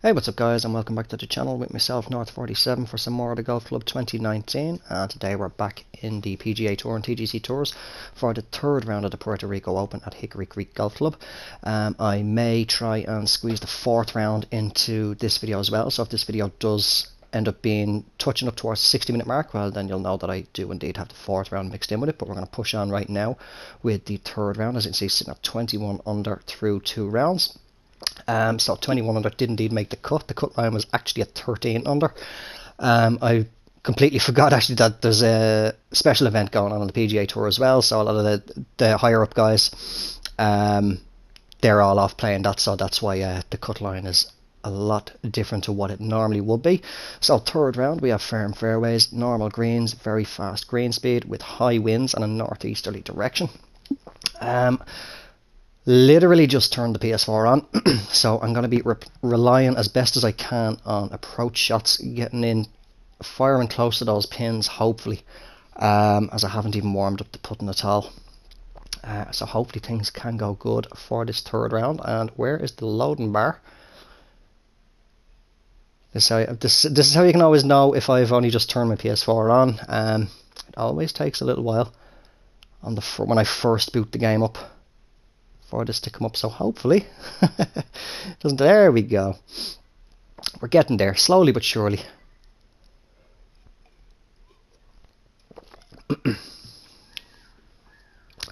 Hey, what's up guys, and welcome back to the channel with myself, North47, for some more of the Golf Club 2019. And today we're back in the PGA Tour and TGC Tours for the third round of the Puerto Rico Open at Hickory Creek Golf Club. I may try and squeeze the fourth round into this video as well, so if this video does end up being touching up towards the 60-minute mark, well then you'll know that I do indeed have the fourth round mixed in with it. But we're going to push on right now with the third round. As you can see, sitting at 21 under through 2 rounds. So 21 under did indeed make the cut. The cut line was actually at 13 under. I completely forgot actually that there's a special event going on the PGA Tour as well. So a lot of the higher up guys, they're all off playing that. So that's why the cut line is a lot different to what it normally would be. So third round, we have firm fairways, normal greens, very fast green speed with high winds and a northeasterly direction. Literally just turned the PS4 on, so I'm going to be relying as best as I can on approach shots, getting in, firing close to those pins, hopefully, as I haven't even warmed up the putting at all. So hopefully things can go good for this third round. And where is the loading bar? This is how you can always know if I've only just turned my PS4 on. It always takes a little while on when I first boot the game up for this to come up, so hopefully doesn't. There we go, we're getting there slowly but surely.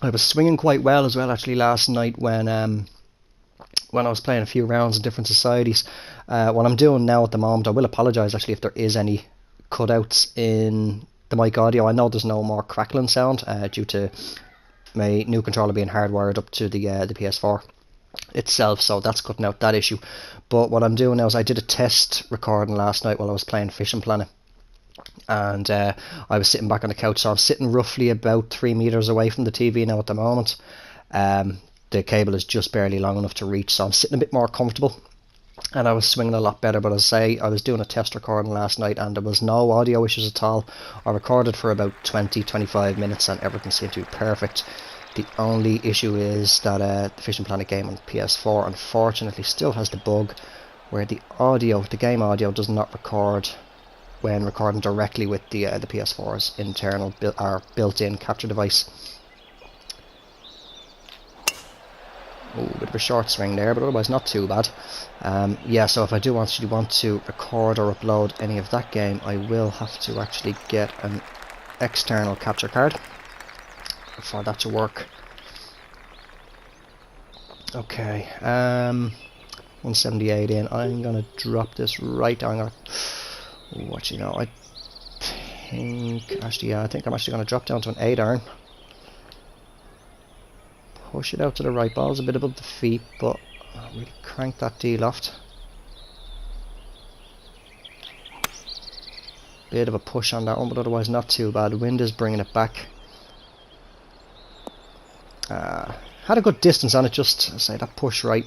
I was swinging quite well as well actually last night when I was playing a few rounds in different societies. What I'm doing now at the moment, I will apologise actually if there is any cutouts in the mic audio. I know there's no more crackling sound due to my new controller being hardwired up to the PS4 itself, so that's cutting out that issue. But what I'm doing now is I did a test recording last night while I was playing Fishing Planet, and I was sitting back on the couch, so I'm sitting roughly about 3 meters away from the TV now at the moment. The cable is just barely long enough to reach, so I'm sitting a bit more comfortable, and I was swinging a lot better. But as I say, I was doing a test recording last night and there was no audio issues at all. I recorded for about 20-25 minutes and everything seemed to be perfect. The only issue is that the Fishing Planet game on PS4 unfortunately still has the bug where the game audio does not record when recording directly with the PS4's internal built-in capture device. Oh, bit of a short swing there, but otherwise not too bad. Yeah, so if I do actually want to record or upload any of that game, I will have to actually get an external capture card for that to work. Okay, 178 in. I'm gonna drop this right down. I think actually, yeah, I think I'm actually gonna drop down to an 8 iron. Push it out to the right. Ball's a bit above the feet, but I'll really crank that D loft. Bit of a push on that one, but otherwise not too bad. Wind is bringing it back. Had a good distance on it, just say that push right.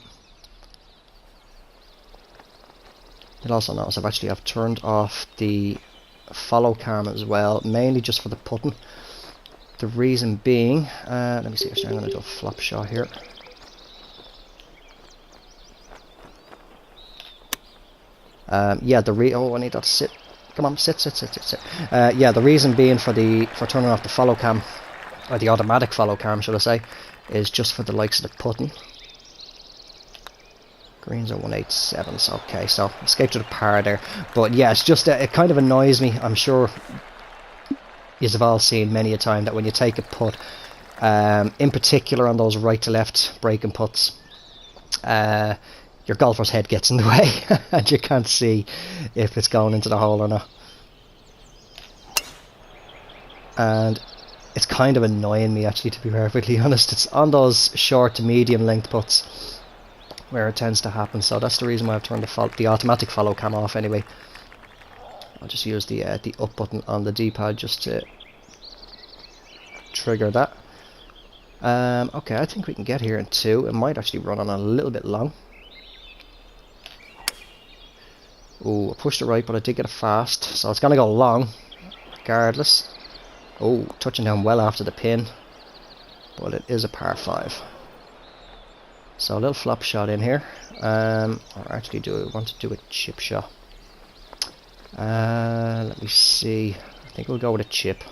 You'll also notice I've turned off the follow cam as well, mainly just for the putting. The reason being, let me see, actually I'm going to do a flop shot here. Yeah, oh, I need that to sit. Come on, sit. Yeah, the reason being for turning off the follow cam, or the automatic follow cam, should I say, is just for the likes of the putting. Greens are 187, so okay, so escape to the par there. But yeah, it's just it kind of annoys me. I'm sure you've all seen many a time that when you take a putt, in particular on those right to left breaking putts, your golfer's head gets in the way and you can't see if it's going into the hole or not. And it's kind of annoying me actually, to be perfectly honest. It's on those short to medium length putts where it tends to happen, so that's the reason why I've turned the automatic follow cam off anyway. I'll just use the up button on the D-pad just to trigger that. Okay, I think we can get here in 2. It might actually run on a little bit long. Oh, I pushed it right, but I did get it fast, so it's going to go long regardless. Oh, touching down well after the pin, but it is a par 5. So a little flop shot in here. Or actually I want to do a chip shot. Let me see. I think we'll go with a chip.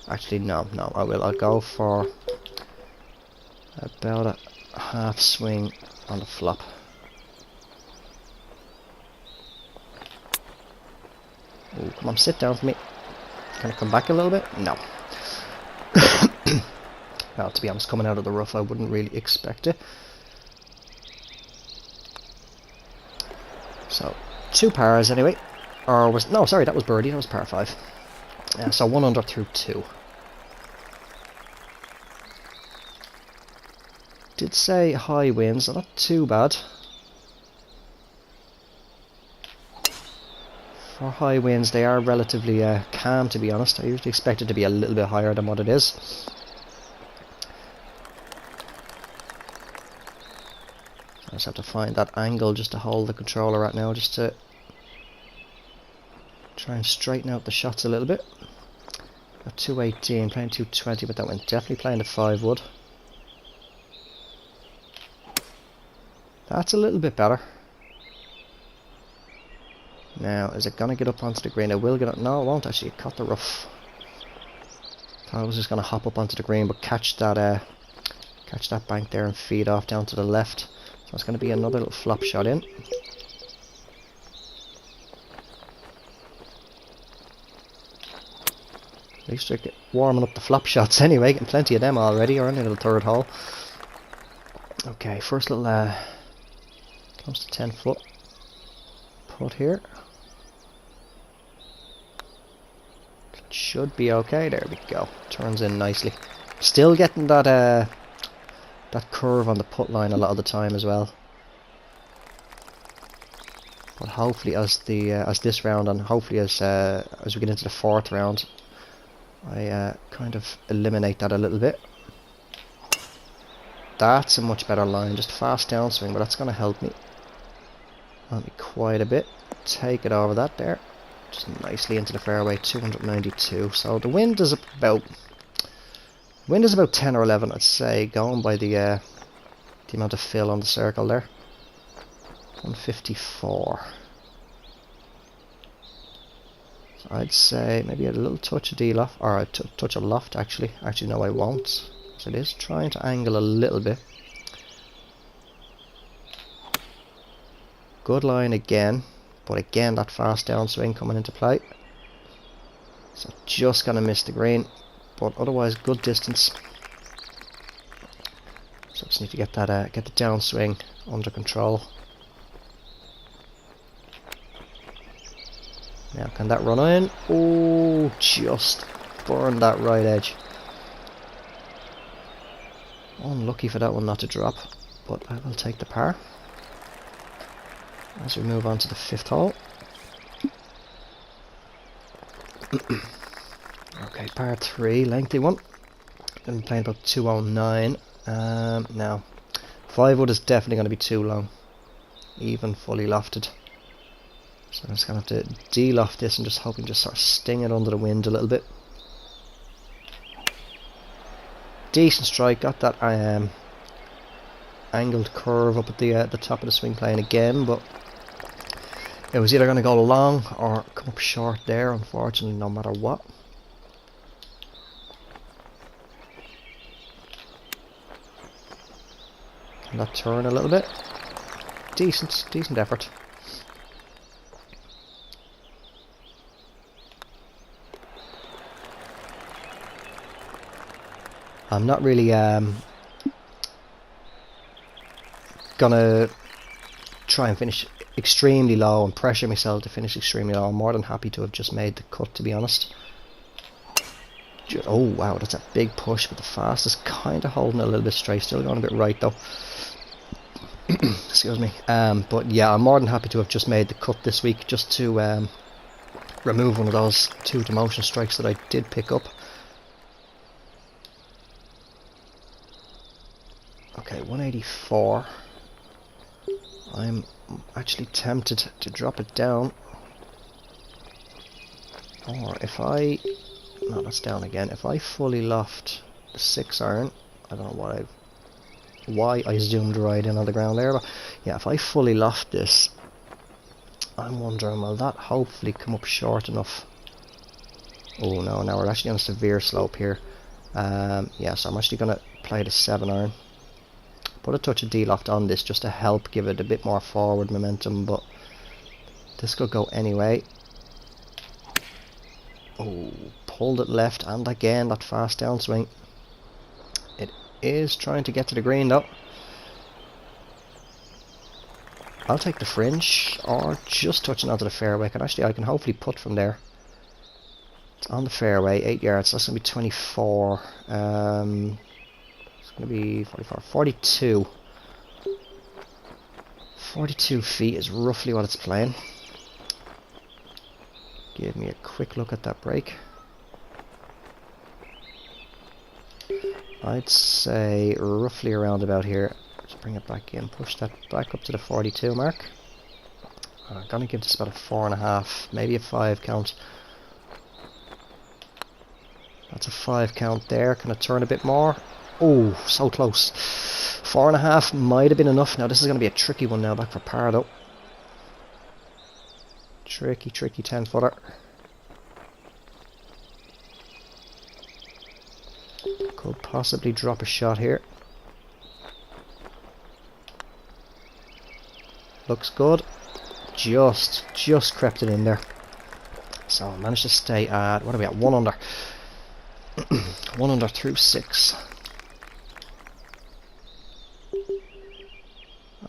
Actually, no, I'll go for about a half swing on the flop. Ooh, come on, sit down for me. Can I come back a little bit? No. Well, to be honest, coming out of the rough, I wouldn't really expect it. So, 2 pars anyway. Or was, no, sorry, that was birdie, that was par 5. So 1 under through 2. Did say high winds, so not too bad. For high winds, they are relatively calm, to be honest. I usually expect it to be a little bit higher than what it is. I just have to find that angle just to hold the controller at now, just to try and straighten out the shots a little bit. Got 218, playing 220, but that went definitely playing the 5 wood. That's a little bit better. Now, is it going to get up onto the green? It will get up. No, it won't actually. It caught the rough. Thought I was just going to hop up onto the green, but catch that bank there and feed off down to the left. So it's going to be another little flop shot in. At least they're warming up the flop shots anyway, getting plenty of them already. Or only the 3rd hole. Okay, first little close to 10 foot putt here. Should be okay. There we go. Turns in nicely. Still getting that that curve on the putt line a lot of the time as well. But hopefully, as this round and hopefully as we get into the 4th round, I kind of eliminate that a little bit. That's a much better line. Just fast downswing, but that's going to help me. Help me quite a bit. Take it over that there. Just nicely into the fairway, 292. So the wind is about 10 or 11, I'd say, going by the amount of fill on the circle there. 154. So I'd say maybe a little touch of D-loft, or a touch of loft actually. Actually, no, I won't. So it is trying to angle a little bit. Good line again. But again, that fast downswing coming into play. So just gonna miss the green, but otherwise good distance. So just need to get that get the downswing under control. Now can that run in? Oh, just burned that right edge. Unlucky for that one not to drop, but I will take the par. As we move on to the 5th hole. Okay, par 3, lengthy one. Been playing about 209. Now, 5 wood is definitely going to be too long, even fully lofted. So I'm just going to have to de-loft this and just hoping to sort of sting it under the wind a little bit. Decent strike, got that angled curve up at the top of the swing plane again, but it was either going to go long or come up short there, unfortunately, no matter what. Can that turn a little bit? Decent effort. I'm not really gonna try and finish extremely low and pressure myself to finish extremely low. I'm more than happy to have just made the cut, to be honest. Oh wow, that's a big push, but the fast is kind of holding it a little bit straight, still going a bit right though. Excuse me. But yeah, I'm more than happy to have just made the cut this week, just to remove one of those 2 demotion strikes that I did pick up. Okay, 184. I'm actually tempted to drop it down. Or if I... No, that's down again. If I fully loft the 6 iron, I don't know what I've... why I zoomed right in on the ground there, but yeah, if I fully loft this, I'm wondering, will that hopefully come up short enough? Oh no, now we're actually on a severe slope here. Yeah, so I'm actually going to play the 7-iron. Put a touch of D-loft on this just to help give it a bit more forward momentum, but this could go anyway. Oh, pulled it left, and again that fast downswing. It is trying to get to the green though. I'll take the fringe, or just touching onto the fairway. I can hopefully putt from there. It's on the fairway, 8 yards, so that's going to be 24. It's going to be 44, 42. 42 feet is roughly what it's playing. Give me a quick look at that break. I'd say roughly around about here. Just bring it back in, push that back up to the 42 mark. I'm going to give this about a 4.5, maybe a 5 count. That's a 5 count there. Can I turn a bit more? Oh, so close. 4.5 might have been enough. Now this is going to be a tricky one now, back for par though. Tricky 10-footer. Could possibly drop a shot here. Looks good. Just crept it in there. So I managed to stay at, what are we at, 1 under. 1 under through 6.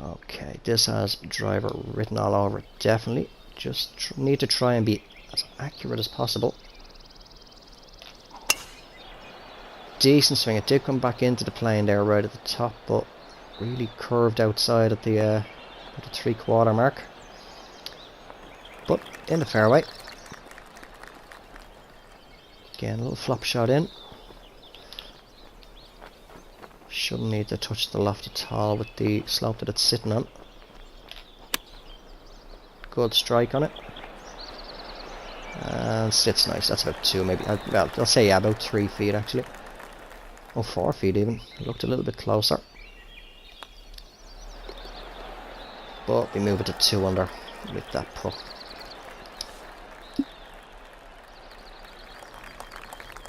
Okay, this has driver written all over it, definitely. Just need to try and be as accurate as possible. Decent swing. It did come back into the plane there right at the top, but really curved outside at the 3/4 mark. But in the fairway. Again, a little flop shot in. Shouldn't need to touch the loft at all with the slope that it's sitting on. Good strike on it. And sits nice. That's about 2, maybe. Well, I'll say yeah, about 3 feet actually. Oh, 4 feet even. It looked a little bit closer. But we move it to 2 under with that putt.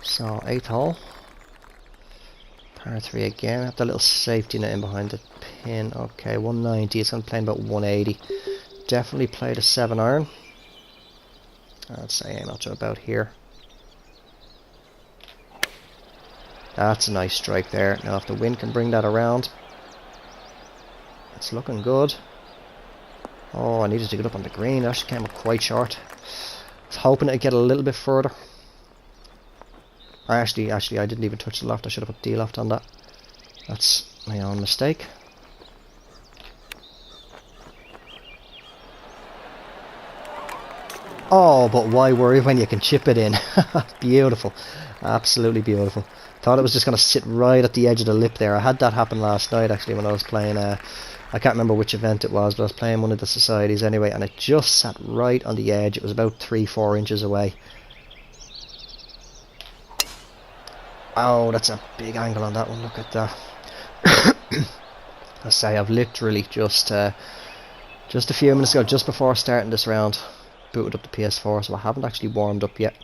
So 8th hole. Par 3 again. I have the little safety net in behind the pin. Okay, 190. It's going to play about 180. Definitely played a 7-iron. I'd say aim out to about here. That's a nice strike there. Now if the wind can bring that around, it's looking good. Oh, I needed to get up on the green. It actually came up quite short. I was hoping it'd get a little bit further. Actually, I didn't even touch the loft. I should have put D-loft on that. That's my own mistake. Oh, but why worry when you can chip it in? Beautiful. Absolutely beautiful. Thought it was just going to sit right at the edge of the lip there. I had that happen last night actually when I was playing, I can't remember which event it was, but I was playing one of the societies anyway, and it just sat right on the edge. It was about 3-4 inches away. Oh, that's a big angle on that one. Look at that. I say I've literally just a few minutes ago, just before starting this round, booted up the PS4, so I haven't actually warmed up yet.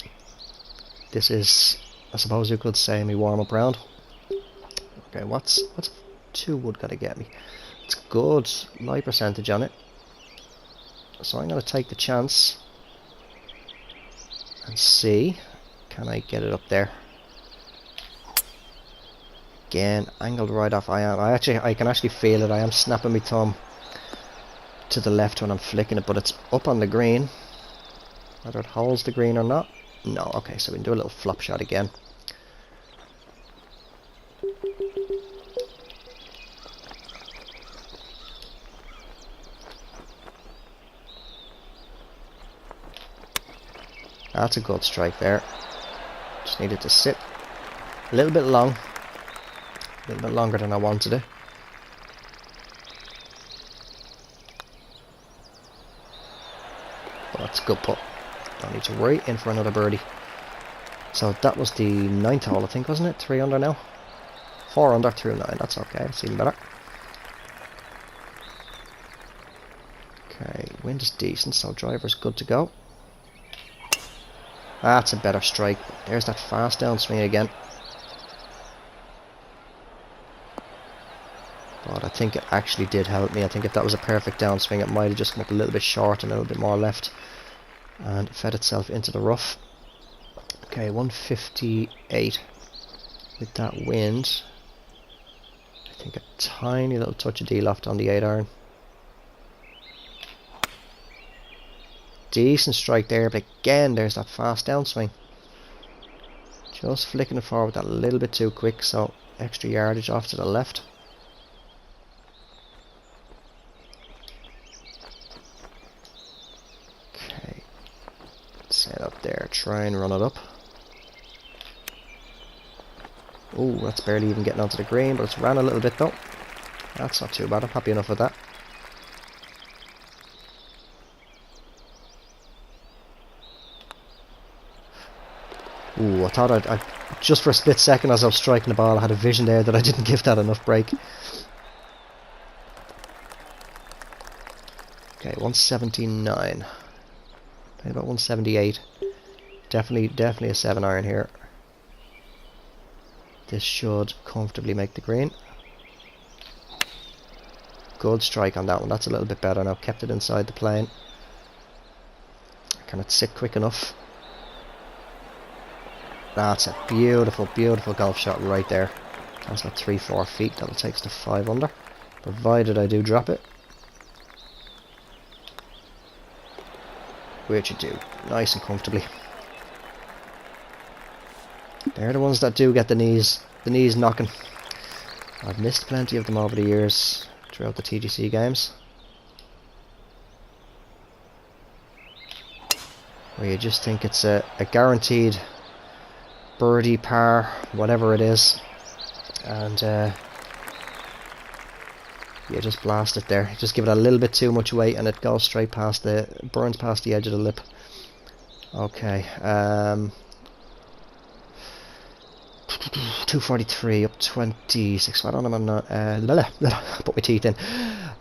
This is, I suppose you could say, my warm-up round. Okay, what's 2 wood gotta get me? It's good lie percentage on it, so I'm gonna take the chance and see, can I get it up there? Again, angled right off. I can actually feel it. I am snapping my thumb to the left when I'm flicking it, but it's up on the green. Whether it holds the green or not. No, okay, so we can do a little flop shot again. That's a good strike there. Just needed to sit a little bit long. A little bit longer than I wanted it. But that's a good putt. Don't need to worry. In for another birdie. So that was the 9th hole, I think, wasn't it? 3 under now. 4 under through 9. That's okay. That's even better. Okay, wind is decent, so driver's good to go. That's a better strike. There's that fast downswing again. But I think it actually did help me. I think if that was a perfect downswing, it might have just come up a little bit short and a little bit more left. And fed itself into the rough. Okay, 158 with that wind. I think a tiny little touch of D-loft on the 8-iron. Decent strike there, but again, there's that fast downswing. Just flicking it forward that little bit too quick, so extra yardage off to the left. Okay, set up there, try and run it up. Oh, that's barely even getting onto the green, but it's ran a little bit though. That's not too bad, I'm happy enough with that. Ooh, I thought I just for a split second as I was striking the ball, I had a vision there that I didn't give that enough break. Okay, 179. Played about 178. Definitely a 7-iron here. This should comfortably make the green. Good strike on that one. That's a little bit better now. Kept it inside the plane. Can it sit quick enough? That's a beautiful, beautiful golf shot right there. That's not 3-4 feet. That'll take us to 5 under. Provided I do drop it. Which you do. Nice and comfortably. They're the ones that do get the knees knocking. I've missed plenty of them over the years throughout the TGC games, where you just think it's a guaranteed birdie, par, whatever it is, and you just blast it there. You just give it a little bit too much weight and it goes straight past burns past the edge of the lip. Okay, 243 up 26. What on am I not? Put my teeth in.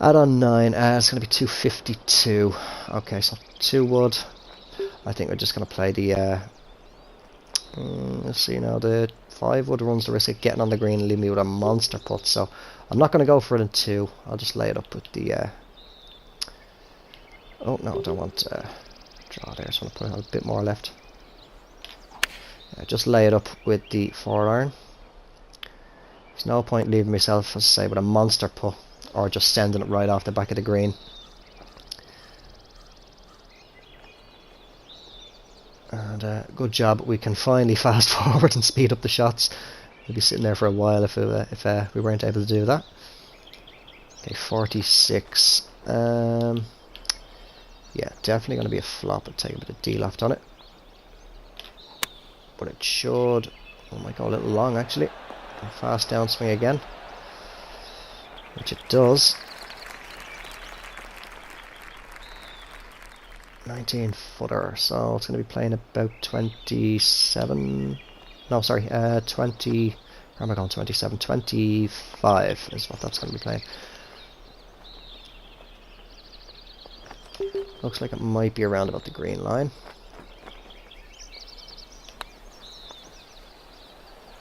Add on 9. It's going to be 252. Okay, so 2 wood. I think we're just going to play the. Let's see now. The 5 wood runs the risk of getting on the green and leave me with a monster putt. So I'm not going to go for it in 2. I'll just lay it up with the. Oh no, I don't want draw there. So I'm going to put a bit more left. Just lay it up with the 4-iron. There's no point leaving myself, as I say, with a monster putt or just sending it right off the back of the green. And good job, we can finally fast forward and speed up the shots. We'll be sitting there for a while if we weren't able to do that. Okay, 46. Yeah, definitely going to be a flop. I'll take a bit of D-loft on it. But it should, oh might go a little long actually. A fast downswing again, which it does. 19 footer, so it's going to be playing about 27. No, sorry, 20. Where am I going? 27, 25 is what that's going to be playing. Looks like it might be around about the green line.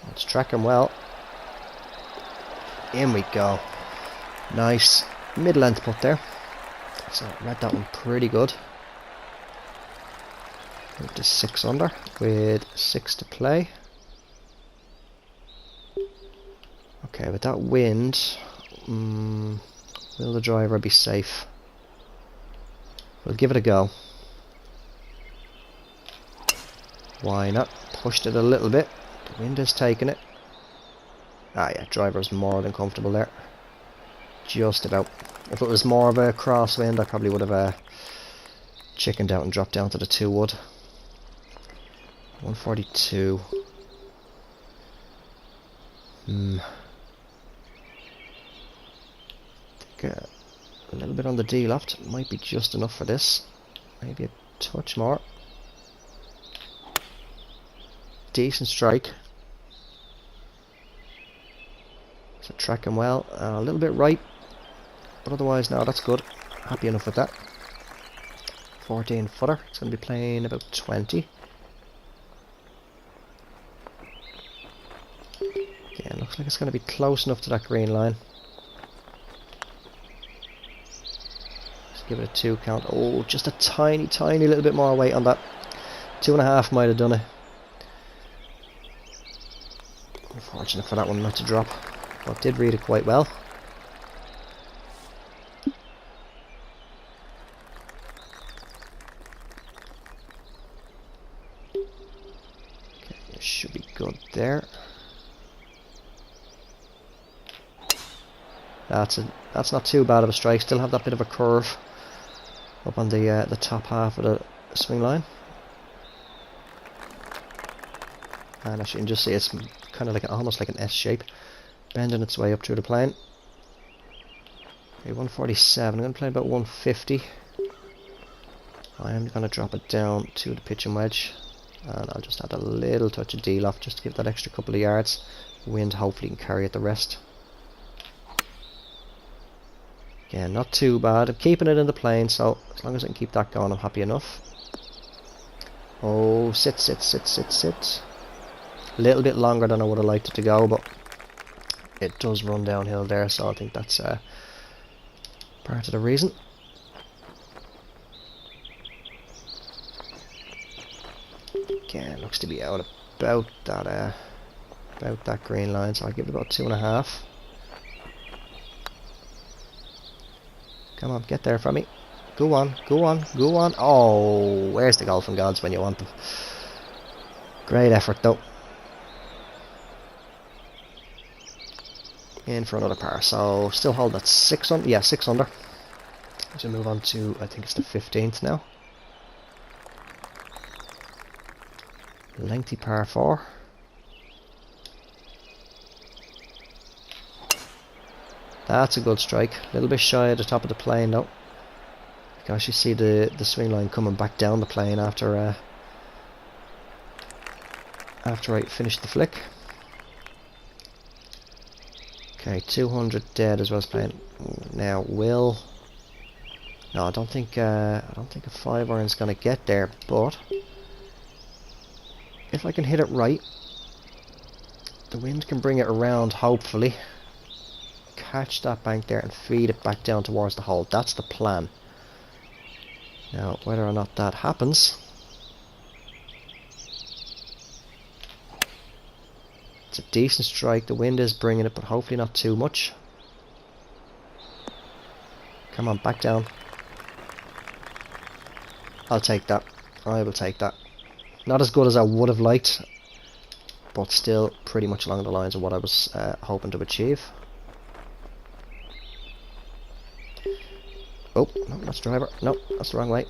Let's track him well. In we go. Nice mid-length putt there. So read that one pretty good. Move to 6 under with 6 to play. Okay, with that wind, will the driver be safe? We'll give it a go. Why not? Pushed it a little bit. The wind is taking it. Ah yeah, driver's more than comfortable there. Just about. If it was more of a crosswind, I probably would have chickened out and dropped down to the 2 wood. 142. Think a little bit on the D-loft might be just enough for this. Maybe a touch more. Decent strike. So tracking well, a little bit right, but otherwise no, that's good. Happy enough with that. 14 footer. It's going to be playing about 20. Yeah, looks like it's going to be close enough to that green line. Let's give it a 2 count. Oh, just a tiny little bit more weight on that. 2.5 might have done it. Unfortunate for that one not to drop, but did read it quite well. Okay, it should be good there. That's not too bad of a strike. Still have that bit of a curve up on the top half of the swing line. And as you can just see, it's kind of like almost like an S shape, bending its way up through the plane. Okay, 147. I'm going to play about 150. I am going to drop it down to the pitching wedge, and I'll just add a little touch of deal off just to give that extra couple of yards. Wind hopefully can carry it the rest. Again, not too bad. I'm keeping it in the plane, so as long as I can keep that going, I'm happy enough. Oh, sit. A little bit longer than I would have liked it to go, but it does run downhill there, so I think that's part of the reason. Again, looks to be out about that green line, so I'll give it about 2.5. Come on, get there for me. Go on. Oh, where's the golfing gods when you want them? Great effort though. In for another par, so still hold that 6 under. Yeah, 6 under. So move on to, I think it's the 15th now. Lengthy par 4. That's a good strike. A little bit shy at the top of the plane though. You can actually see the swing line coming back down the plane after I finished the flick. Okay, 200 dead as well as playing. Now no, I don't think a 5-iron's gonna get there, but if I can hit it right, the wind can bring it around hopefully. Catch that bank there and feed it back down towards the hole. That's the plan. Now, whether or not that happens, it's a decent strike. The wind is bringing it, but hopefully not too much. Come on, back down. I'll take that. I will take that. Not as good as I would have liked, but still pretty much along the lines of what I was hoping to achieve. Oh, no, that's driver. No, that's the wrong way.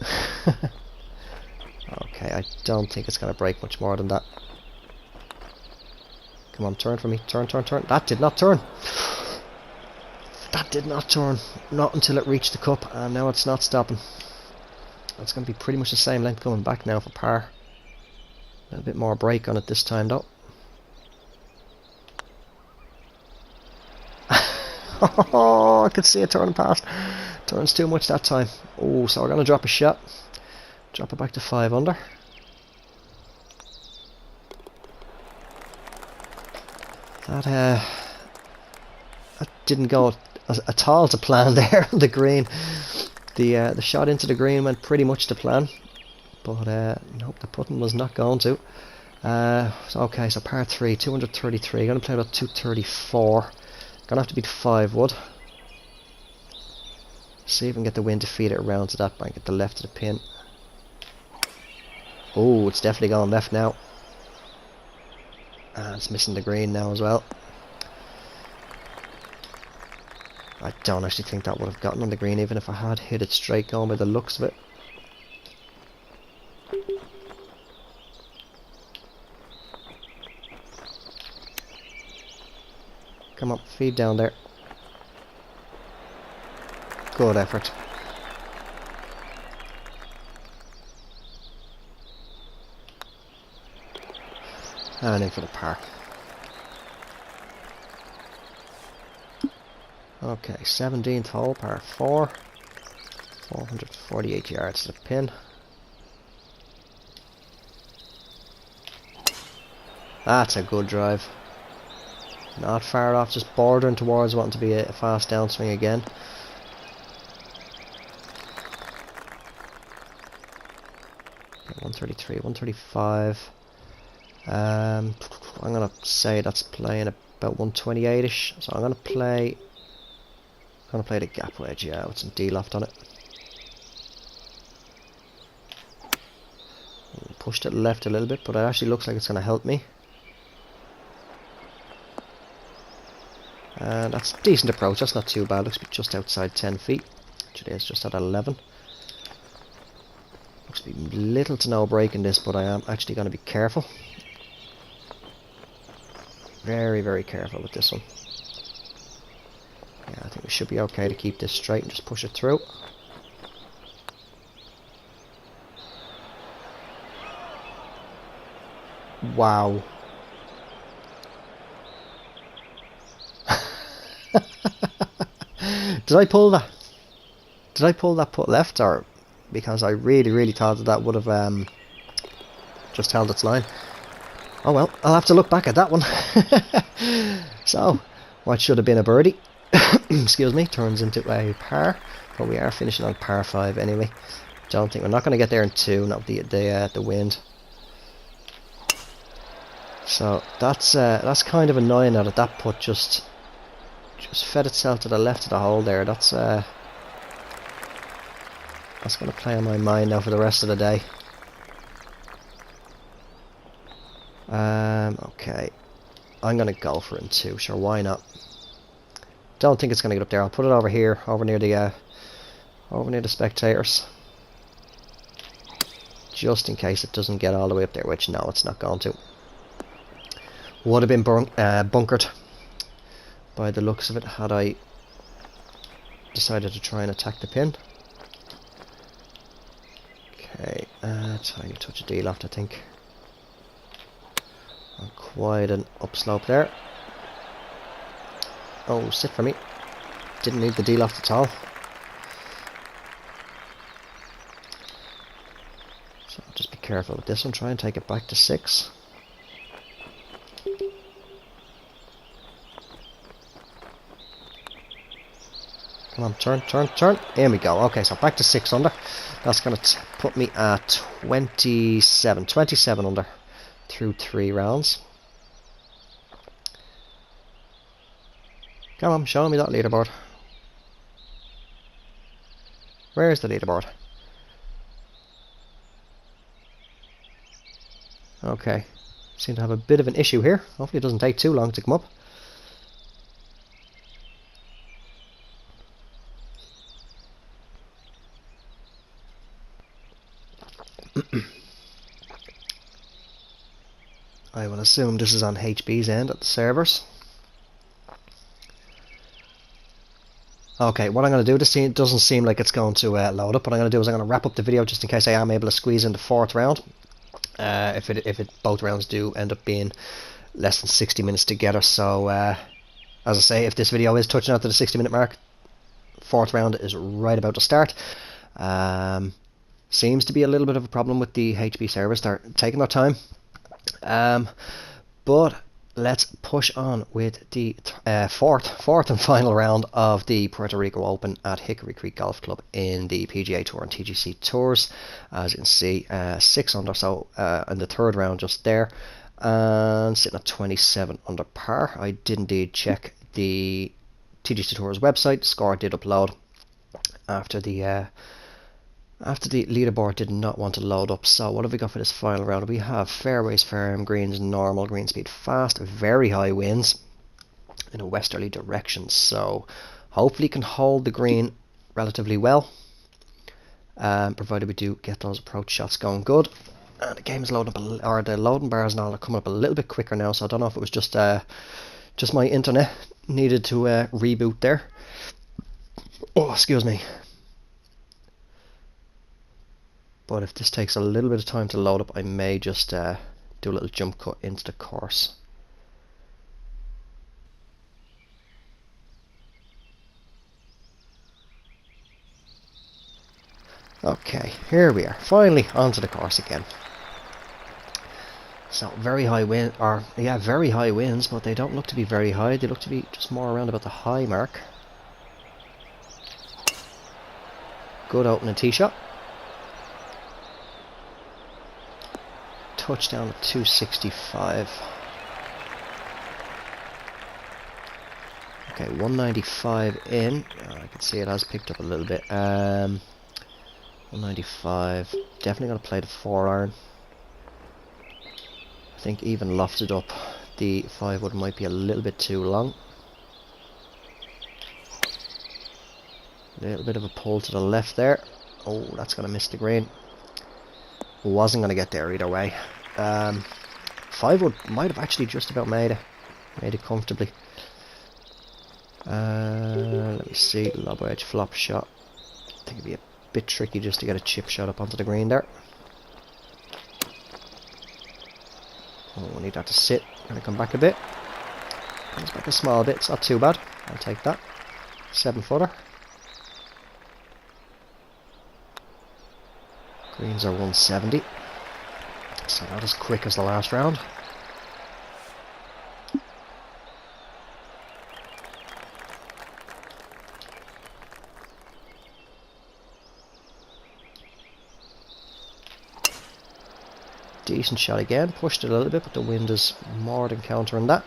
Okay, I don't think it's going to break much more than that. Come on, turn for me. Turn. That did not turn. That did not turn. Not until it reached the cup, and now it's not stopping. It's going to be pretty much the same length going back now for par. A little bit more break on it this time, though. Oh, I could see it turning past. Turns too much that time. Oh, so we're going to drop a shot. Drop it back to 5 under. That didn't go at all to plan there on the green. The shot into the green went pretty much to plan, but nope, the putting was not going to. Okay, so par 3, 233. Going to play about 234. Gonna have to beat 5 wood. See if we can get the wind to feed it around to that bank at the left of the pin. Oh, it's definitely going left now. And it's missing the green now as well. I don't actually think that would have gotten on the green even if I had hit it straight going by the looks of it. Come on, feed down there. Good effort. And in for the par. Okay, 17th hole, par 4. 448 yards to the pin. That's a good drive. Not far off, just bordering towards wanting to be a fast downswing again. Okay, 133, 135. I'm gonna say that's playing about 128ish. So I'm gonna play the gap wedge, yeah, with some D loft on it. Pushed it left a little bit, but it actually looks like it's gonna help me. And that's a decent approach, that's not too bad, looks to be just outside 10 feet. Actually it's just at 11. Looks to be little to no break in this, but I am actually going to be careful. Very, very careful with this one. Yeah, I think we should be okay to keep this straight and just push it through. Wow. Did I pull that? Did I pull that putt left, or because I really, really thought that would have just held its line? Oh well, I'll have to look back at that one. So, what should have been a birdie, excuse me, turns into a par, but we are finishing on par 5 anyway. Don't think we're not going to get there in 2, not the wind. So that's kind of annoying now that putt just fed itself to the left of the hole there. That's going to play on my mind now for the rest of the day. Okay, I'm going to go for it in 2. Sure, why not? Don't think it's going to get up there. I'll put it over here, over near the spectators, just in case it doesn't get all the way up there. Which no, it's not going to. Would have been bunkered by the looks of it had I decided to try and attack the pin. Okay, tiny touch of D loft, I think. And quite an upslope there. Oh, sit for me. Didn't need the D loft at all. So just be careful with this one. Try and take it back to 6. Come on, turn. Here we go. Okay, so back to 6 under. That's going to put me at 27 under through 3 rounds. Come on, show me that leaderboard. Where is the leaderboard? Okay, seem to have a bit of an issue here. Hopefully it doesn't take too long to come up. I will assume this is on HB's end at the servers. Okay, what I'm going to do, this doesn't seem like it's going to load up. What I'm going to do is I'm going to wrap up the video just in case I am able to squeeze in the 4th round. If both rounds do end up being less than 60 minutes together. So, as I say, if this video is touching out to the 60-minute mark, 4th round is right about to start. Seems to be a little bit of a problem with the HB servers. They're taking their time. But let's push on with the fourth and final round of the Puerto Rico Open at Hickory Creek Golf Club in the PGA Tour and TGCTours. As you can see, 6 under, so in the 3rd round just there, and sitting at 27 under par. I did indeed check the TGCTours website. The score did upload after the leaderboard did not want to load up. So what have we got for this final round? We have fairways, firm, greens, normal, green speed, fast, very high winds in a westerly direction. So hopefully can hold the green relatively well, provided we do get those approach shots going good. And the game is loading up, or the loading bars and all are coming up a little bit quicker now. So I don't know if it was just my internet needed to reboot there. Oh, excuse me. But if this takes a little bit of time to load up, I may just do a little jump cut into the course. Okay, here we are, finally onto the course again. So very high wind, or yeah, very high winds, but they don't look to be very high. They look to be just more around about the high mark. Good opening tee shot. Touchdown at 265. Okay, 195 in. I can see it has picked up a little bit. 195. Definitely going to play the 4-iron. I think even lofted up, the 5-wood might be a little bit too long. A little bit of a pull to the left there. Oh, that's going to miss the green. Wasn't going to get there either way. 5-wood might have actually just about made it comfortably. Let me see, lob wedge flop shot. I think it'd be a bit tricky just to get a chip shot up onto the green there. Oh, we need that to sit. Gonna come back a bit. Comes back a small bit, it's not too bad. I'll take that. 7-footer. Greens are 170. So not as quick as the last round. Decent shot again, pushed it a little bit, but the wind is more than countering that.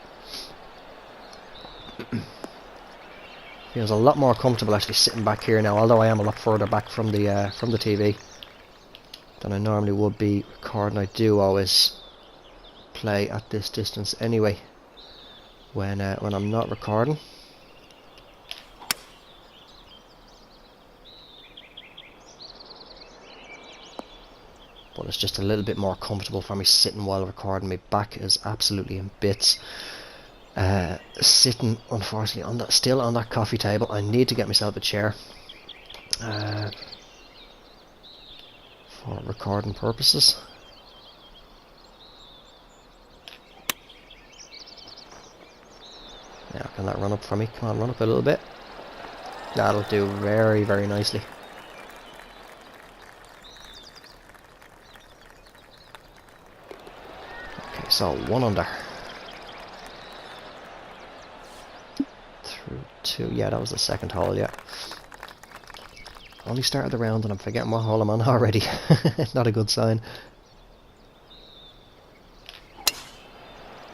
Feels a lot more comfortable actually sitting back here now, although I am a lot further back from the TV than I normally would be recording. I do always play at this distance anyway when I'm not recording. But it's just a little bit more comfortable for me sitting while recording. My back is absolutely in bits. Sitting, unfortunately, still on that coffee table. I need to get myself a chair for recording purposes. Now, can that run up for me? Come on, run up a little bit. That'll do very, very nicely. So 1 under. Through 2. Yeah, that was the second hole, yeah. Only started the round and I'm forgetting what hole I'm on already. Not a good sign.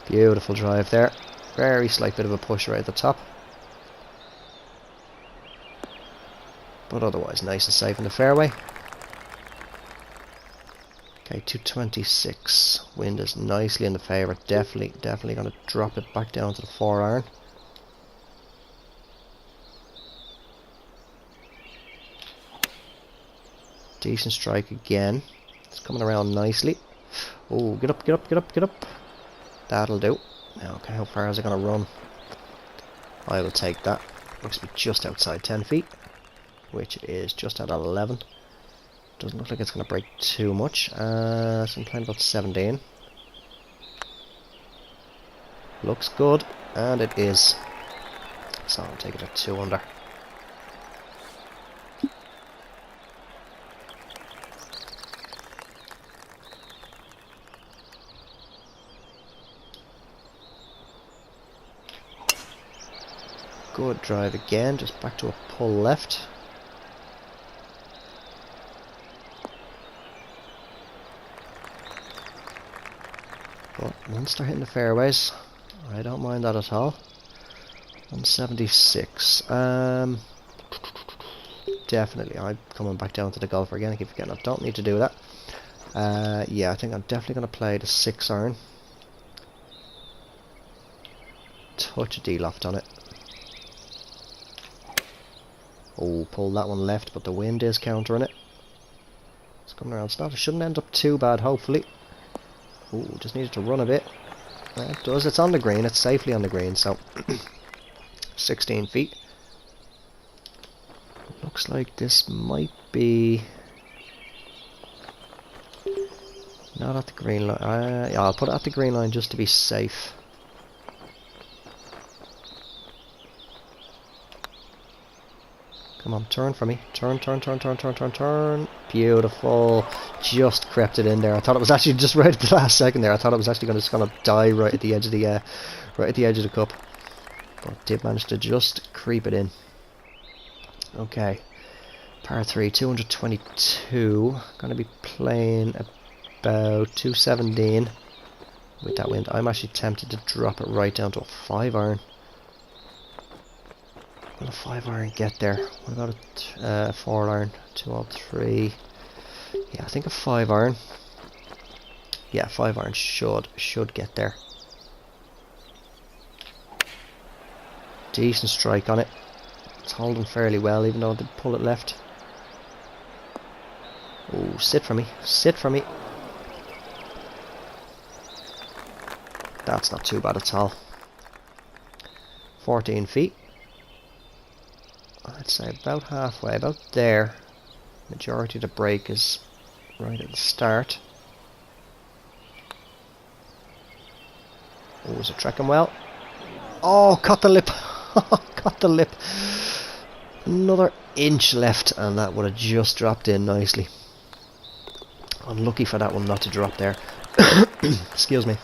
Beautiful drive there. Very slight bit of a push right at the top. But otherwise nice and safe in the fairway. Okay, 226. Wind is nicely in the favour. Definitely going to drop it back down to the 4-iron. Decent strike again. It's coming around nicely. Oh, get up, get up, get up, get up. That'll do. Okay, how far is it going to run? I will take that. Looks to be just outside 10 feet, which it is just at 11. Doesn't look like it's going to break too much. So I'm playing about 17. Looks good, and it is. So I'll take it at 2 under. Good drive again, just back to a pull left. But once they're hitting the fairways, I don't mind that at all. 176. Definitely, I'm coming back down to the golfer again. I keep forgetting I don't need to do that. Yeah, I think I'm definitely going to play the 6-iron. Touch a D-loft on it. Oh, pull that one left, but the wind is countering it. It's coming around. It shouldn't end up too bad, hopefully. Oh, just needed to run a bit. It does. It's on the green. It's safely on the green, so 16 feet. Looks like this might be not at the green line. Yeah, I'll put it at the green line just to be safe. Come on, turn for me. Turn, turn, turn, turn, turn, turn, turn. Beautiful. Just crept it in there. I thought it was actually just right at the last second there. I thought it was actually just gonna die right at the edge of the cup, but did manage to just creep it in. Okay, par 3, 222. Gonna be playing about 217 with that wind. I'm actually tempted to drop it right down to a 5-iron. Will a 5-iron get there? What about a 4-iron? 203. Yeah, I think a 5-iron. Yeah, 5-iron should get there. Decent strike on it. It's holding fairly well, even though I did pull it left. Oh, sit for me. Sit for me. That's not too bad at all. 14 feet. I'd say about halfway, about there. Majority of the break is right at the start. Oh, is it tracking well? Oh, caught the lip. Caught the lip. Another inch left, and that would have just dropped in nicely. Unlucky for that one not to drop there. Excuse me.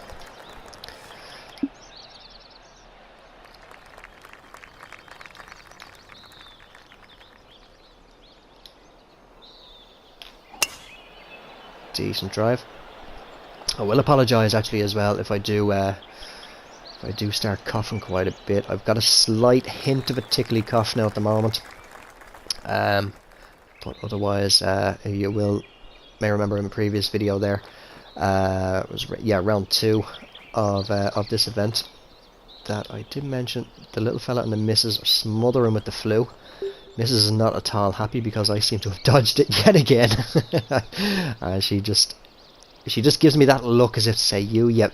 Decent drive. I will apologise actually as well if I do start coughing quite a bit. I've got a slight hint of a tickly cough now at the moment, but otherwise you may remember in the previous video there, it was round 2 of this event, that I did mention the little fella and the missus are smothering with the flu. Mrs. is not at all happy because I seem to have dodged it yet again. And she just gives me that look as if to say, you, yep.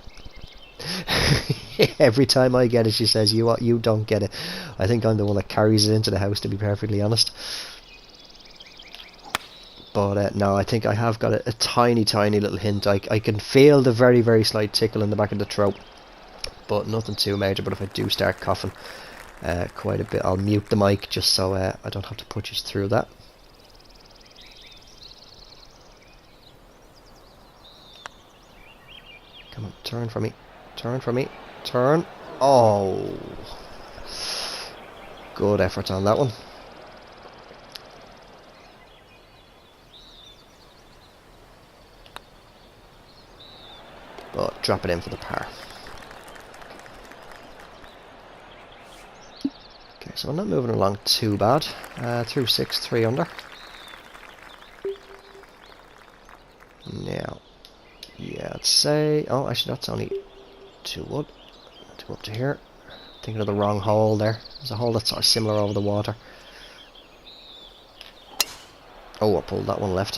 Every time I get it, she says, you don't get it. I think I'm the one that carries it into the house, to be perfectly honest. But no, I think I have got a tiny little hint. I can feel the very, very slight tickle in the back of the throat, but nothing too major. But if I do start coughing quite a bit, I'll mute the mic just so I don't have to put you through that. Come on, turn for me. Turn for me. Turn. Oh. Good effort on that one. But drop it in for the par. Okay, so I'm not moving along too bad. Through 6, 3 under. Now, yeah, I'd say... Oh, actually, that's only 2 wood. 2 up to here. Thinking of the wrong hole there. There's a hole that's sort of similar over the water. Oh, I pulled that one left.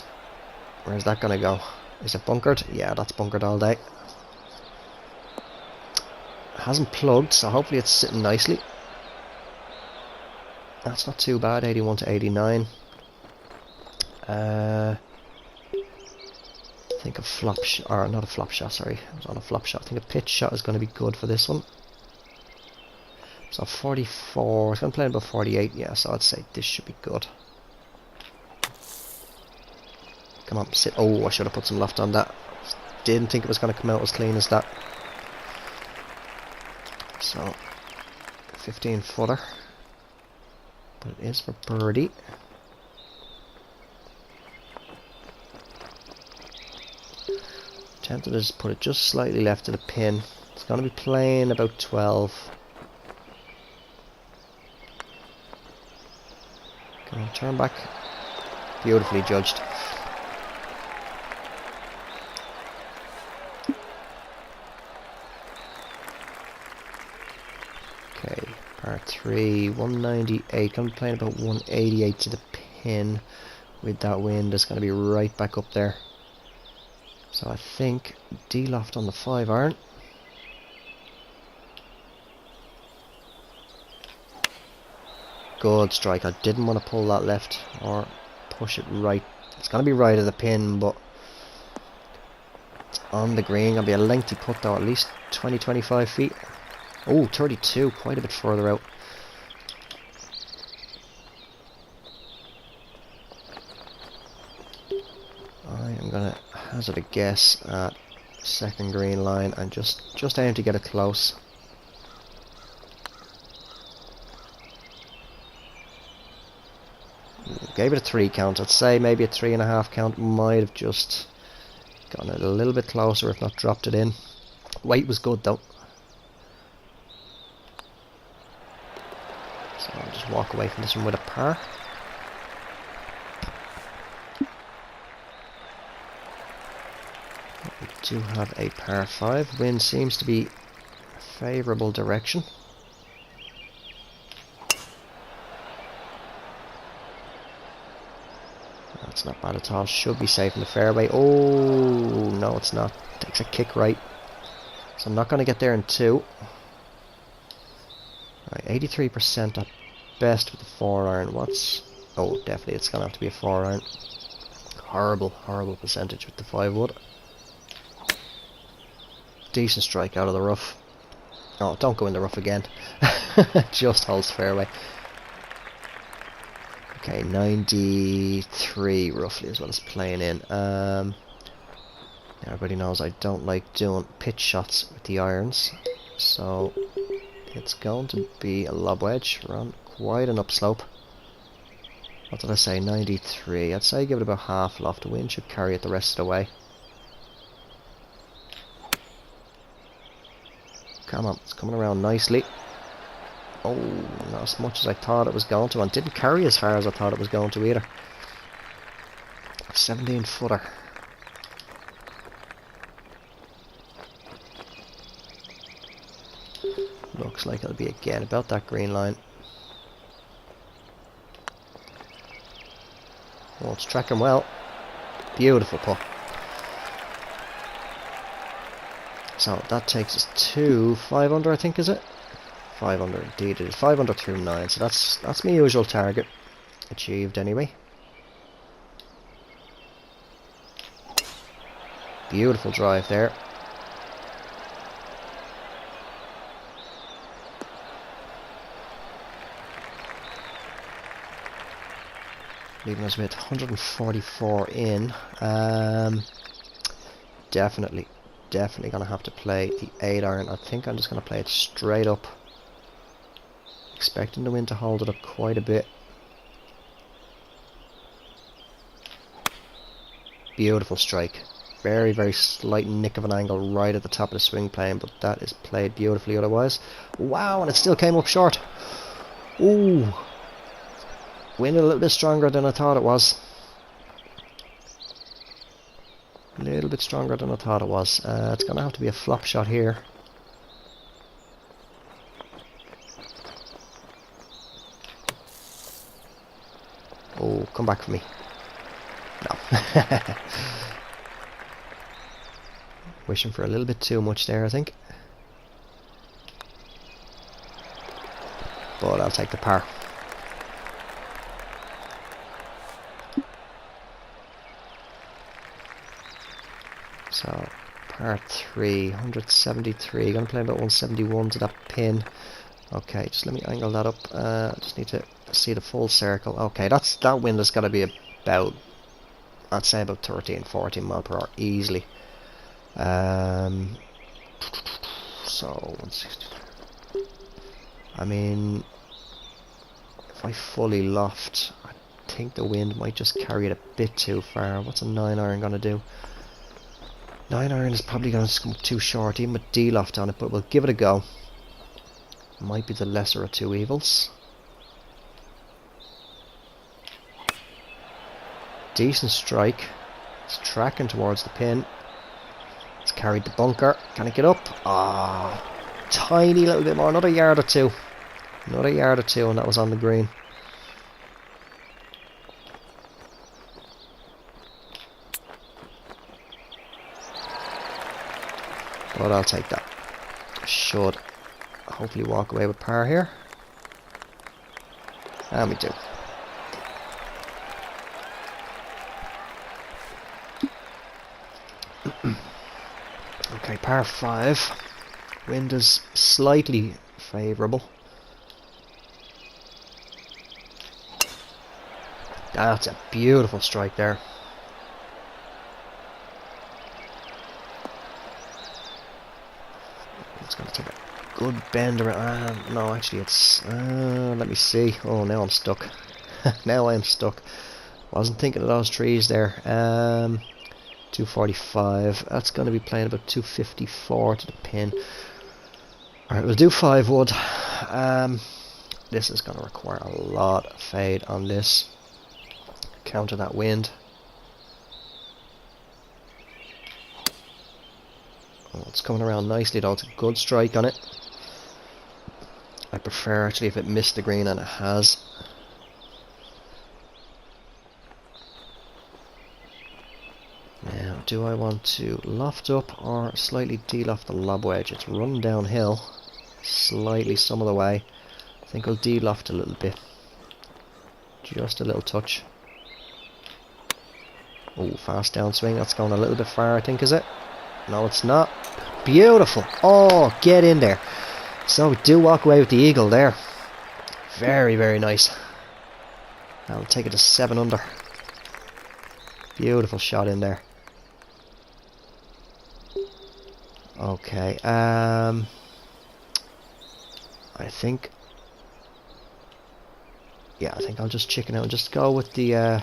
Where's that going to go? Is it bunkered? Yeah, that's bunkered all day. It hasn't plugged, so hopefully it's sitting nicely. That's not too bad, 81 to 89. I think a flop shot, or not a flop shot, sorry. I was on a flop shot. I think a pitch shot is going to be good for this one. So 44, it's going to play about 48, yeah, so I'd say this should be good. Come on, sit. Oh, I should have put some loft on that. Didn't think it was going to come out as clean as that. So, 15 footer. But it is for birdie. Tempted to just put it just slightly left of the pin. It's going to be playing about 12. Come on, turn back. Beautifully judged. Okay, par 3, 198. Going to be playing about 188 to the pin. With that wind, it's going to be right back up there. So I think D-loft on the 5-iron. Good strike. I didn't want to pull that left or push it right. It's going to be right of the pin, but it's on the green. Going to be a lengthy putt though, at least 20-25 feet. Oh, 32, quite a bit further out. hazard a guess at second green line and just aim to get it close. Gave it a 3 count. I'd say maybe a 3.5 count. Might have just gotten it a little bit closer, if not dropped it in. Weight was good though. So I'll just walk away from this one with a par. We do have a par 5. Wind seems to be a favourable direction. That's not bad at all. Should be safe in the fairway. Oh, no, it's not. Takes a kick right. So I'm not going to get there in 2. Right, 83% at best with the 4-iron. What's... Oh, definitely it's going to have to be a 4-iron. Horrible, horrible percentage with the 5-wood. Decent strike out of the rough. Oh, don't go in the rough again. Just holds fairway. Okay, 93 roughly is what it's playing in. Everybody knows I don't like doing pitch shots with the irons, so it's going to be a lob wedge. We're on quite an upslope. What did I say? 93. I'd say give it about half loft. The wind should carry it the rest of the way. Come on, it's coming around nicely. Oh, not as much as I thought it was going to, and didn't carry as far as I thought it was going to either. 17-footer. Looks like it'll be again about that green line. Oh, it's tracking well. Beautiful putt. So that takes us to 5 under, I think, is it? 5 under indeed it is. 5 under through 9, so that's my usual target. Achieved anyway. Beautiful drive there. Leaving us with 144 in. Definitely going to have to play the 8-iron. I think I'm just going to play it straight up. Expecting the wind to hold it up quite a bit. Beautiful strike. Very, very slight nick of an angle right at the top of the swing plane, but that is played beautifully otherwise. Wow, and it still came up short. Ooh. Wind a little bit stronger than I thought it was. A little bit stronger than I thought it was. It's going to have to be a flop shot here. Oh, come back for me. No. Wishing for a little bit too much there, I think. But I'll take the par. So, par 3, 173. Gonna play about 171 to that pin. Okay, just let me angle that up. Just need to see the full circle. Okay, that wind has got to be about, I'd say about 13, 14 mile per hour easily. So 160. I mean, if I fully loft, I think the wind might just carry it a bit too far. What's a 9-iron gonna do? 9-iron is probably going to come too short, even with D-loft on it, but we'll give it a go. Might be the lesser of two evils. Decent strike. It's tracking towards the pin. It's carried the bunker. Can it get up? Ah, tiny little bit more. Another yard or two. Another yard or two, and that was on the green. But I'll take that. Should hopefully walk away with par here. And we do. Okay, par 5. Wind is slightly favourable. That's a beautiful strike there. It's going to take a good bend around. No, actually, it's. Let me see. Oh, now I'm stuck. Now I'm stuck. Wasn't thinking of those trees there. 245. That's going to be playing about 254 to the pin. Alright, we'll do 5 wood. This is going to require a lot of fade on this. Counter that wind. Oh, it's coming around nicely though. It's a good strike on it. I prefer actually if it missed the green, and it has. Now, do I want to loft up or slightly de-loft the lob wedge? It's running downhill slightly some of the way. I think I'll de-loft a little bit. Just a little touch. Oh, fast downswing. That's going a little bit far, I think, is it? No, it's not. Beautiful. Oh, get in there. So we do walk away with the eagle there. Very, very nice. I'll take it to 7 under. Beautiful shot in there. Okay. I think. Yeah, I think I'll just chicken out and just go with the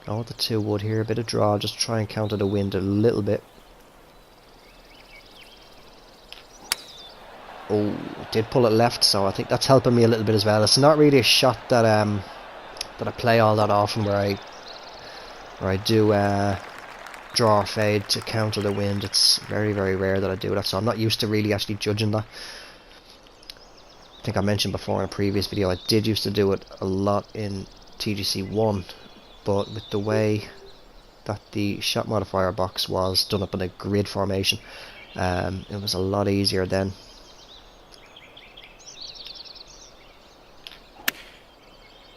2 wood here. A bit of draw. Just try and counter the wind a little bit. Oh, did pull it left, so I think that's helping me a little bit as well. It's not really a shot that that I play all that often, where I do draw or fade to counter the wind. It's very, very rare that I do that, so I'm not used to really actually judging that. I think I mentioned before in a previous video, I did used to do it a lot in TGC1, but with the way that the shot modifier box was done up in a grid formation, it was a lot easier then.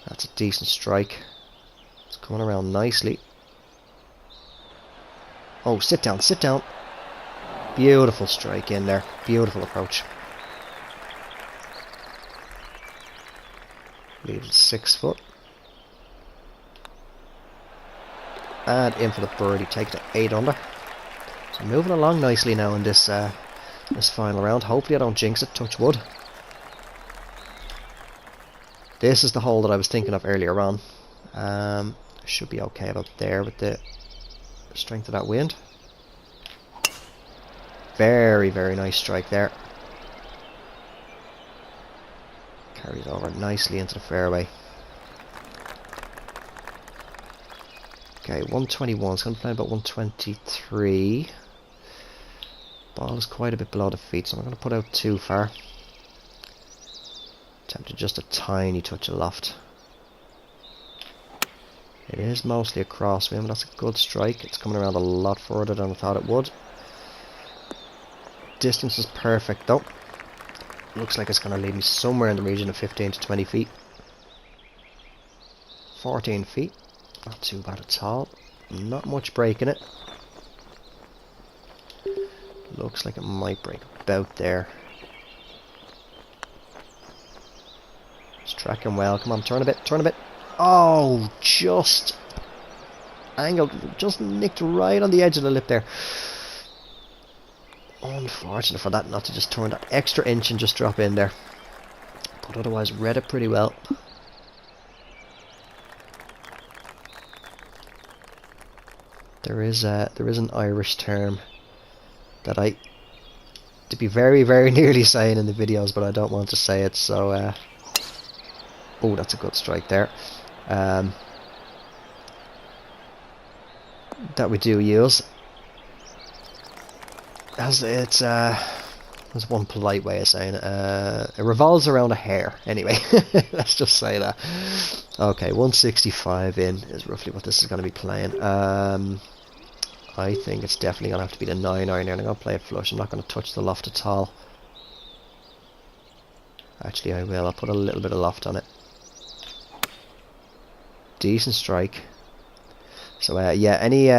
That's a decent strike. It's coming around nicely. Oh, sit down, sit down. Beautiful strike in there. Beautiful approach. Leave it 6 foot. And in for the birdie. Take it to 8 under. So moving along nicely now in this this final round. Hopefully I don't jinx it. Touch wood. This is the hole that I was thinking of earlier on. Should be okay about there with the strength of that wind. Very, very nice strike there. Carries over nicely into the fairway. Okay, 121. It's going to play about 123. Ball is quite a bit below the feet, so I'm not going to put out too far. Tempted just a tiny touch of loft. It is mostly a crosswind, but that's a good strike. It's coming around a lot further than I thought it would. Distance is perfect though. Looks like it's going to lead me somewhere in the region of 15 to 20 feet. 14 feet. Not too bad at all. Not much break in it. Looks like it might break about there. It's tracking well. Come on, turn a bit, turn a bit. Oh, just angled, just nicked right on the edge of the lip there. Unfortunate for that not to just turn that extra inch and just drop in there. But otherwise read it pretty well. There is an Irish term that I to be very, very nearly saying in the videos, but I don't want to say it, so oh, that's a good strike there. That we do use. As it's there's one polite way of saying it. It revolves around a hair. Anyway, let's just say that. Okay, 165 in is roughly what this is going to be playing. I think it's definitely going to have to be the 9 iron, and I'm going to play it flush. I'm not going to touch the loft at all. Actually, I will. I'll put a little bit of loft on it. Decent strike. So yeah, any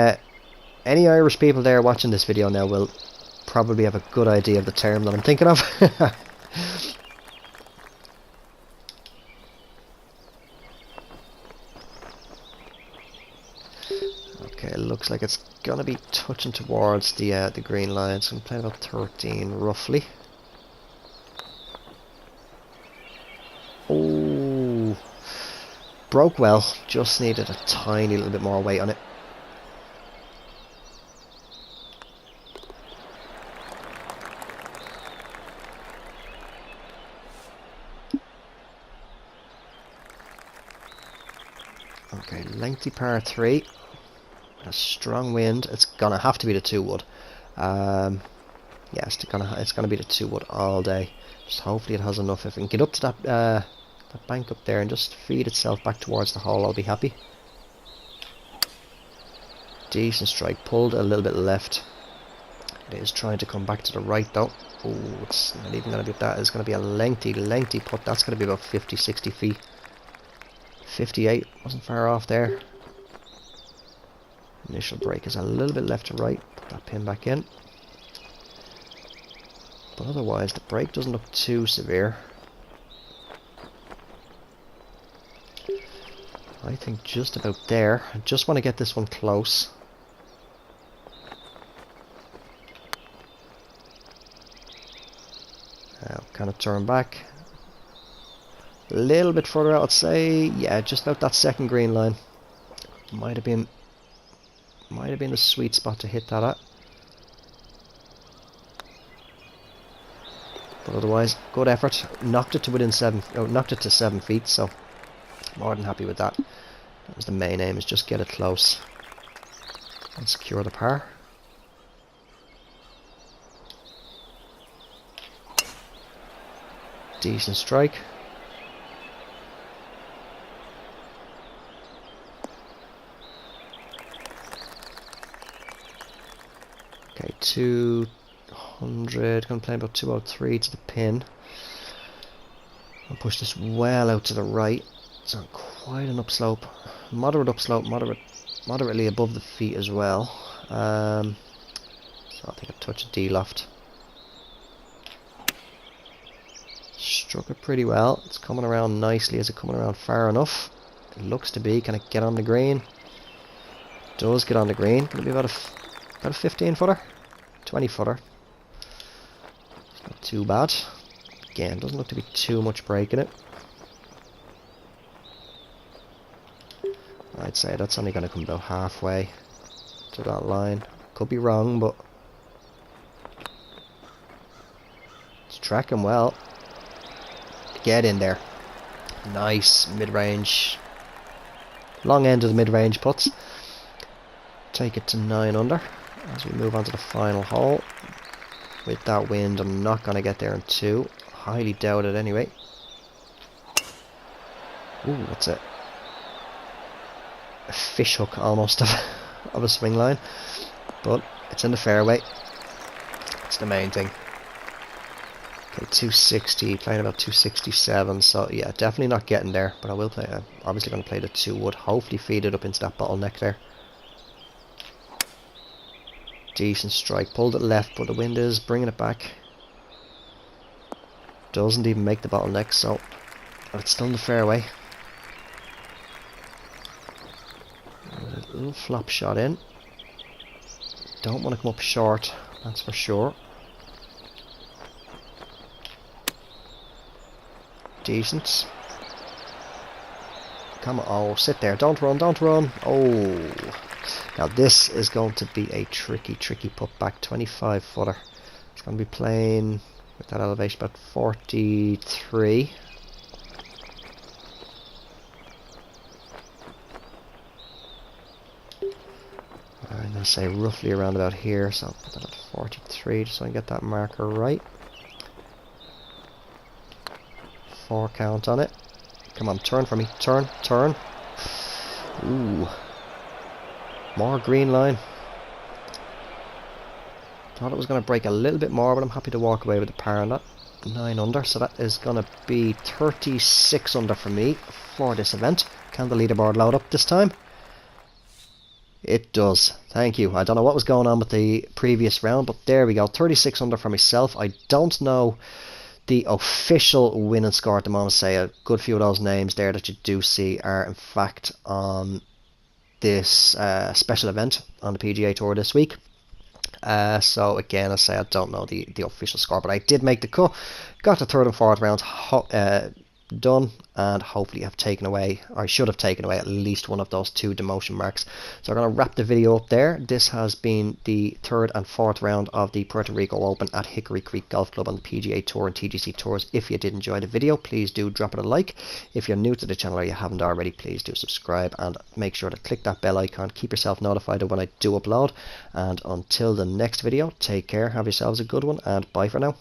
Irish people there watching this video now will probably have a good idea of the term that I'm thinking of. Okay, it looks looks like it's gonna be touching towards the green line. So I'm playing about 13 roughly. Oh, broke well. Just needed a tiny little bit more weight on it. Okay, lengthy par 3. A strong wind. It's gonna have to be the 2-wood. Yeah, it's gonna be the 2-wood all day. Just hopefully it has enough. If it can get up to that bank up there and just feed itself back towards the hole, I'll be happy. Decent strike. Pulled a little bit left. It is trying to come back to the right though. Oh, it's not even gonna be that. It's gonna be a lengthy putt. That's gonna be about 50-60 feet. 58 wasn't far off there. Initial break is a little bit left to right. Put that pin back in. But otherwise, the break doesn't look too severe. I think just about there. I just want to get this one close. Now, kind of turn back. A little bit further out, I'd say. Yeah, just about that second green line. Might have been the sweet spot to hit that at. But otherwise, good effort. Knocked it to within 7. Oh, knocked it to 7 feet. So more than happy with that. That was the main aim, is just get it close and secure the par. Decent strike. Okay, 200. Gonna play about 203 to the pin. I'll push this well out to the right. It's on quite an upslope. Moderate upslope, moderately above the feet as well. So I'll take a touch of D-loft. Struck it pretty well. It's coming around nicely. Is it coming around far enough? It looks to be. Can it get on the green? It does get on the green. Going to be about a 15 footer, 20 footer. It's not too bad. Again, doesn't look to be too much break in it. I'd say that's only going to come about halfway to that line. Could be wrong, but it's tracking well. Get in there. Nice mid-range. Long end of the mid-range putts. Take it to 9 under as we move on to the final hole. With that wind, I'm not going to get there in 2. Highly doubt it anyway. Ooh, what's it? A fish hook almost of a swing line, but it's in the fairway. It's the main thing. Okay, 260, playing about 267, so yeah, definitely not getting there, but I will play. I'm obviously going to play the 2-wood, hopefully feed it up into that bottleneck there. Decent strike, pulled it left, but the wind is bringing it back. Doesn't even make the bottleneck, so it's still in the fairway. A little flop shot in. Don't want to come up short, that's for sure. Decent. Come on, oh, sit there, don't run, don't run. Oh, now this is going to be a tricky putt back, 25 footer. It's going to be playing with that elevation about 43. I'm going to say roughly around about here, so I'll put that at 43 just so I can get that marker right. 4 count on it. Come on, turn for me. Turn. Ooh. More green line. Thought it was going to break a little bit more, but I'm happy to walk away with the par on that. 9 under, so that is going to be 36 under for me for this event. Can the leaderboard load up this time? It does. Thank you. I don't know what was going on with the previous round, but there we go. 36 under for myself. I don't know the official winning score at the moment. Say a good few of those names there that you do see are in fact on this special event on the PGA Tour this week. So again, I say I don't know the official score, but I did make the cut. Got the third and fourth rounds done, and hopefully have taken away, or I should have taken away at least one of those 2 demotion marks. So I'm going to wrap the video up there. This has been the third and fourth round of the Puerto Rico Open at Hickory Creek Golf Club on the PGA Tour and TGC Tours. If you did enjoy the video, please do drop it a like. If you're new to the channel or you haven't already, please do subscribe and make sure to click that bell icon. Keep yourself notified of when I do upload. And until the next video, take care, have yourselves a good one, and bye for now.